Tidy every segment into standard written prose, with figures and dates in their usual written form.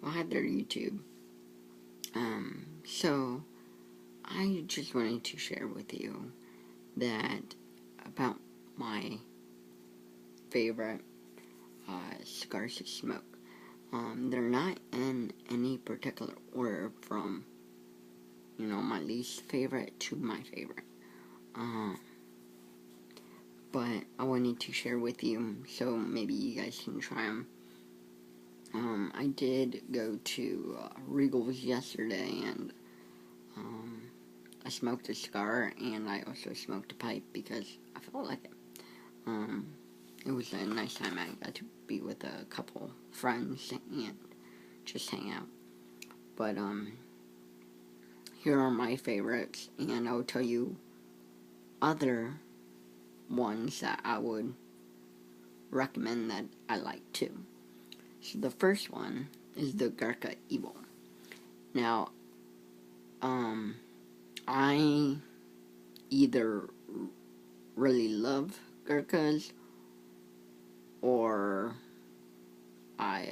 Hi there, YouTube. So I just wanted to share with you that about my favorite cigars to smoke. They're not in any particular order from, my least favorite to my favorite. But I wanted to share with you so maybe you guys can try them. I did go to Regal's yesterday, and I smoked a cigar, and I also smoked a pipe because I felt like it. It was a nice time. I got to be with a couple friends and just hang out. But here are my favorites, and I'll tell you other ones that I would recommend that I like too. So the first one is the Gurkha Evil. Now, I either really love Gurkhas or I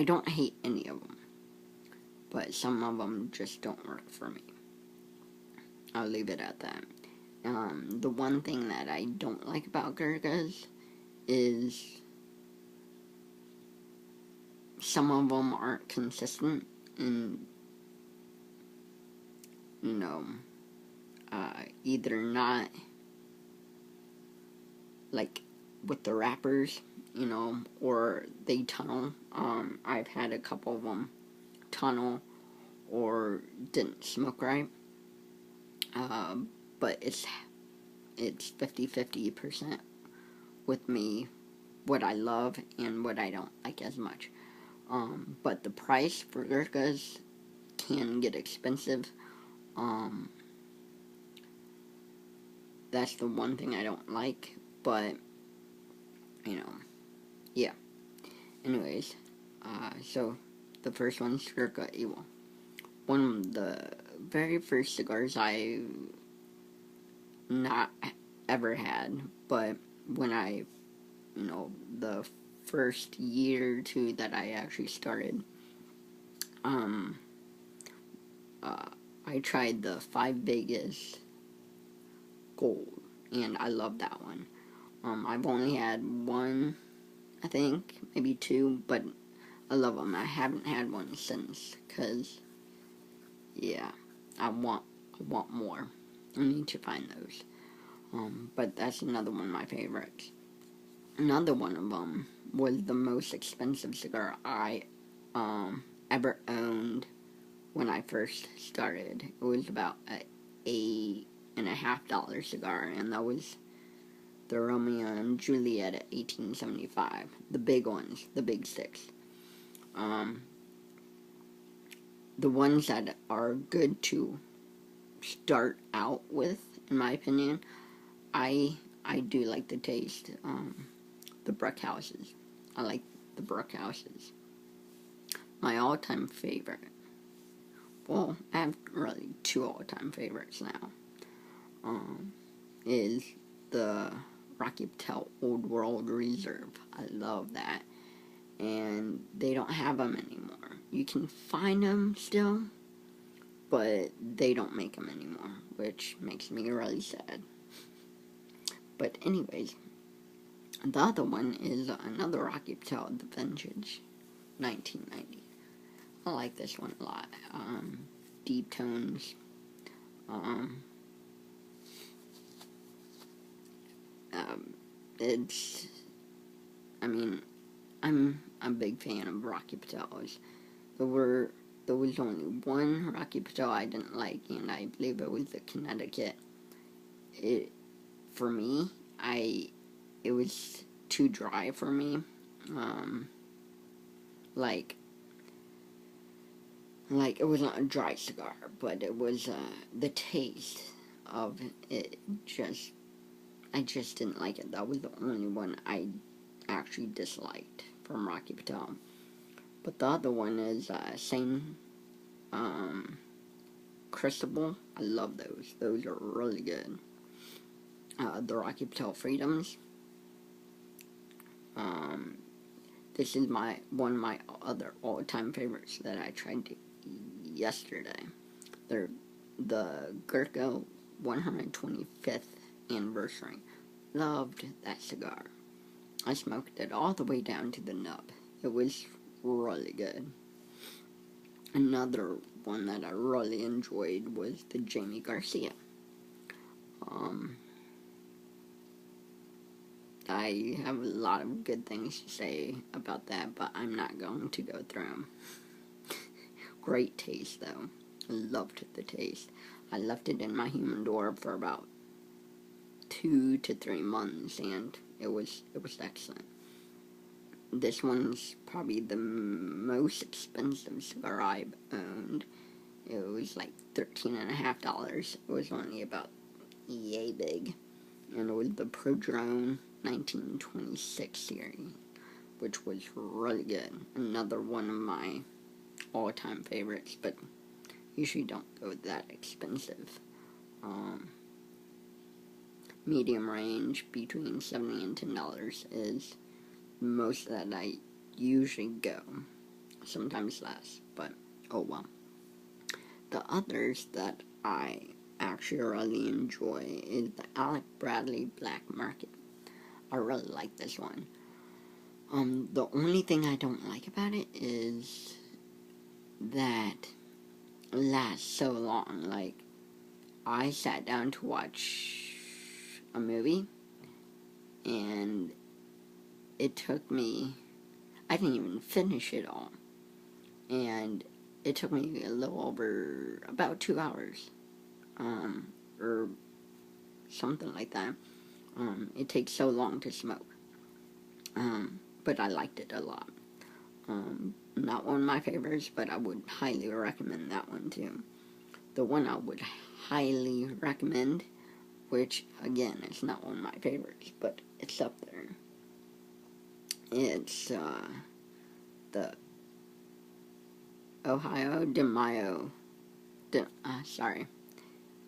don't hate any of them, but some of them just don't work for me. I'll leave it at that. The one thing that I don't like about Gurkhas is some of them aren't consistent, and either not like with the wrappers, or they tunnel. I've had a couple of them tunnel or didn't smoke right. But it's 50-50% with me, what I love and what I don't like as much. But the price for Gurkhas can get expensive. That's the one thing I don't like, but, yeah. Anyways, so the first one's Gurkha Evil. One of the very first cigars I not ever had, but when I, the first year or two that I actually started, I tried the 5 Vegas Gold, and I love that one. I've only had one, I think, maybe 2, but I love them. I haven't had one since, because, yeah, I want more. I need to find those. But that's another one of my favorites. Another one of them was the most expensive cigar I ever owned when I first started. It was about $8.50 cigar, and that was the Romeo and Juliet at 1875. The big ones, the big sticks. The ones that are good to start out with, in my opinion, I do like the taste. The Brookhouses. I like the Brookhouses. My all-time favorite. Well, I have really 2 all-time favorites now. Is the Rocky Patel Old World Reserve. I love that. And they don't have them anymore. You can find them still, but they don't make them anymore, which makes me really sad. But anyways, the other one is another Rocky Patel, the Vintage 1990. I like this one a lot. Deep tones. I'm a big fan of Rocky Patel's. There was only one Rocky Patel I didn't like, and I believe it was the Connecticut. For me, it was too dry for me. Like it wasn't a dry cigar, but it was, the taste of it I just didn't like it. That was the only one I actually disliked from Rocky Patel. But the other one is, Same, Crucible. I love those. Those are really good. The Rocky Patel Freedoms. this is one of my other all-time favorites that I tried yesterday. They're the Gurkha 125th anniversary. Loved that cigar. I smoked it all the way down to the nub. It was really good. Another one that I really enjoyed was the Jamie Garcia. I have a lot of good things to say about that, but I'm not going to go through them. Great taste, though. Loved the taste. I left it in my humidor for about 2 to 3 months, and it was excellent. This one's probably the most expensive cigar I've owned. It was like $13.50. It was only about yay big, and it was the Padron 1926 series, which was really good. Another one of my all-time favorites, but usually don't go that expensive. Medium range between $70 and $10 is most that I usually go. Sometimes less, but oh well. The others that I actually really enjoy is the Alec Bradley Black Market. I really like this one. The only thing I don't like about it is that it lasts so long. Like, I sat down to watch a movie, and it took me, I didn't even finish it all, and it took me a little over about 2 hours, or something like that. It takes so long to smoke, but I liked it a lot. Not one of my favorites, but I would highly recommend that one too. The one I would highly recommend, which again is not one of my favorites, but it's up there. It's the Ohio de Mayo,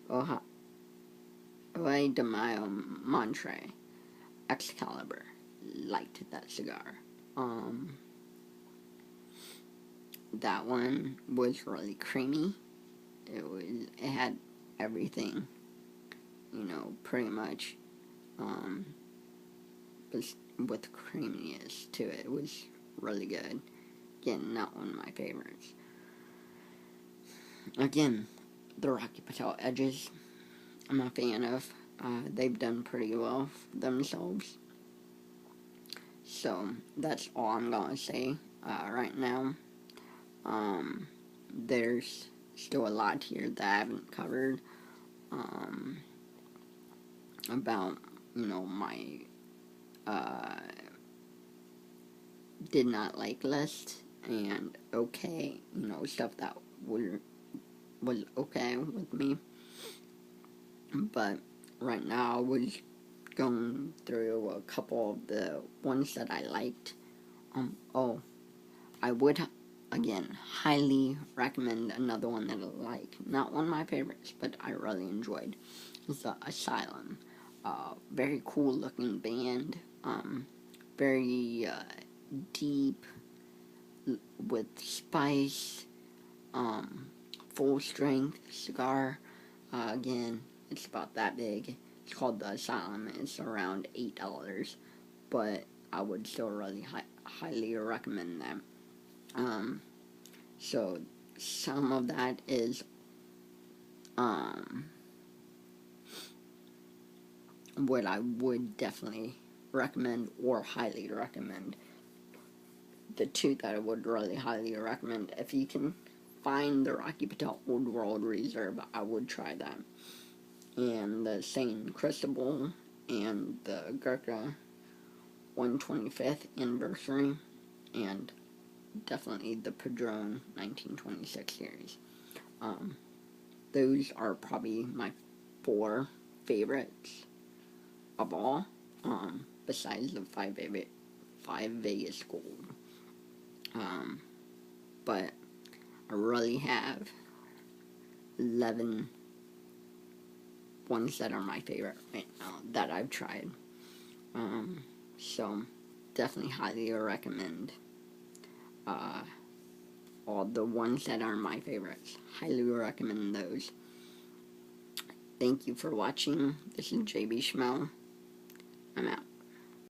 Ohio de Mayo Montre Excalibur. Liked that cigar. That one was really creamy. It had everything, pretty much, with creaminess to it. It was really good. Again, not one of my favorites. Again, the Rocky Patel Edges, I'm a fan of. They've done pretty well for themselves. So, that's all I'm going to say right now. There's still a lot here that I haven't covered about, my did not like list, and okay, stuff that was okay with me. But right now I was going through a couple of the ones that I liked. I would again highly recommend another one that I like. Not one of my favorites, but I really enjoyed. It's the Asylum. Very cool looking band. Very deep with spice. Full strength cigar. Again, it's about that big. It's called the Asylum. It's around $8, but I would still really highly recommend them. So some of that is what I would definitely recommend or highly recommend. The two that I would really highly recommend, if you can find the Rocky Patel Old World Reserve, I would try that. And the St. Cristobal and the Gurkha 125th anniversary, and definitely the Padron 1926 series. Those are probably my 4 favorites of all, besides the 5 Vegas Gold. But I really have 11 ones that are my favorite right now that I've tried. So definitely highly recommend all the ones that are my favorites. Highly recommend those. Thank you for watching. This is JB Schmel. I'm out.